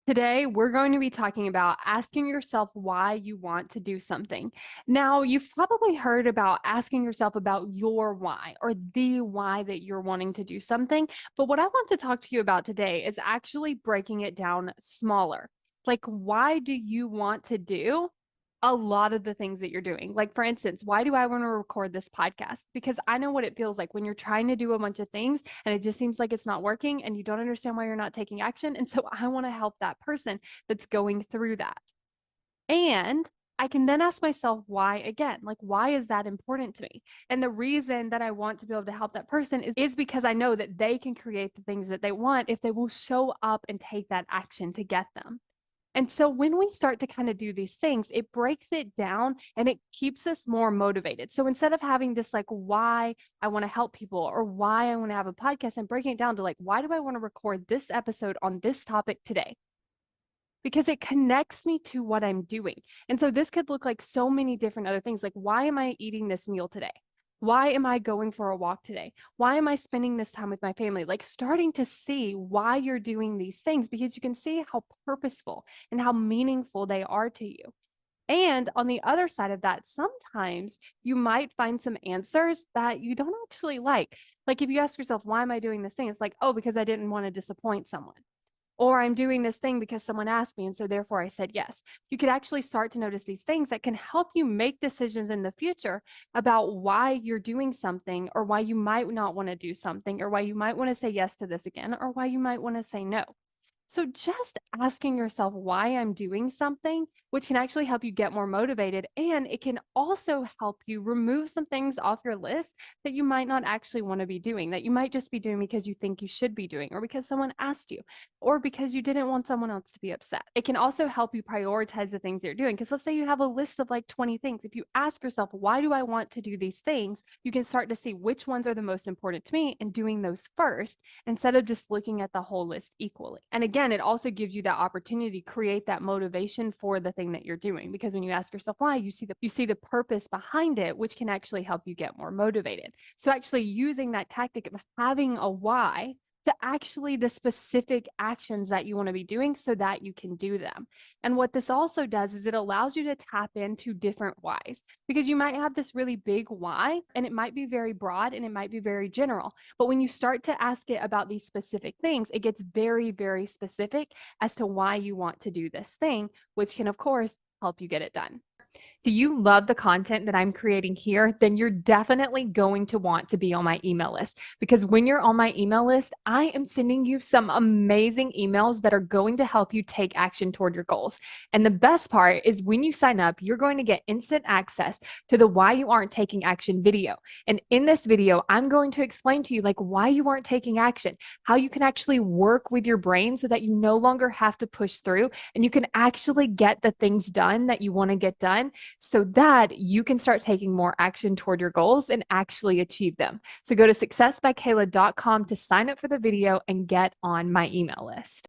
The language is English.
Today, we're going to be talking about asking yourself why you want to do something. Now, you've probably heard about asking yourself about your why or the why that you're wanting to do something. But what I want to talk to you about today is actually breaking it down smaller. Like, why do you want to do a lot of the things that you're doing? Like, for instance, why do I want to record this podcast? Because I know what it feels like when you're trying to do a bunch of things and it just seems like it's not working and you don't understand why you're not taking action. And so I want to help that person that's going through that. And I can then ask myself why again, like, why is that important to me? And the reason that I want to be able to help that person is because I know that they can create the things that they want if they will show up and take that action to get them. And so when we start to kind of do these things, it breaks it down and it keeps us more motivated. So instead of having this like why I want to help people or why I want to have a podcast and breaking it down to like, why do I want to record this episode on this topic today? Because it connects me to what I'm doing. And so this could look like so many different other things. Like, why am I eating this meal today? Why am I going for a walk today? Why am I spending this time with my family? Like, starting to see why you're doing these things because you can see how purposeful and how meaningful they are to you. And on the other side of that, sometimes you might find some answers that you don't actually like. Like, if you ask yourself, why am I doing this thing? It's like, oh, because I didn't want to disappoint someone. Or I'm doing this thing because someone asked me, and so therefore I said yes. You could actually start to notice these things that can help you make decisions in the future about why you're doing something, or why you might not want to do something, or why you might want to say yes to this again, or why you might want to say no. So just asking yourself why I'm doing something, which can actually help you get more motivated. And it can also help you remove some things off your list that you might not actually want to be doing, that you might just be doing because you think you should be doing, or because someone asked you, or because you didn't want someone else to be upset. It can also help you prioritize the things you're doing. Because let's say you have a list of like 20 things. If you ask yourself, why do I want to do these things? You can start to see which ones are the most important to me and doing those first instead of just looking at the whole list equally. And again, it also gives you that opportunity to create that motivation for the thing that you're doing. Because when you ask yourself why, you see the purpose behind it, which can actually help you get more motivated. So actually using that tactic of having a why to actually the specific actions that you want to be doing so that you can do them. And what this also does is it allows you to tap into different whys, because you might have this really big why and it might be very broad and it might be very general. But when you start to ask it about these specific things, it gets very, very specific as to why you want to do this thing, which can, of course, help you get it done. Do you love the content that I'm creating here? Then you're definitely going to want to be on my email list, because when you're on my email list, I am sending you some amazing emails that are going to help you take action toward your goals. And the best part is when you sign up, you're going to get instant access to the why you aren't taking action video. And in this video, I'm going to explain to you like why you aren't taking action, how you can actually work with your brain so that you no longer have to push through and you can actually get the things done that you want to get done, so that you can start taking more action toward your goals and actually achieve them. So go to successbykayla.com to sign up for the video and get on my email list.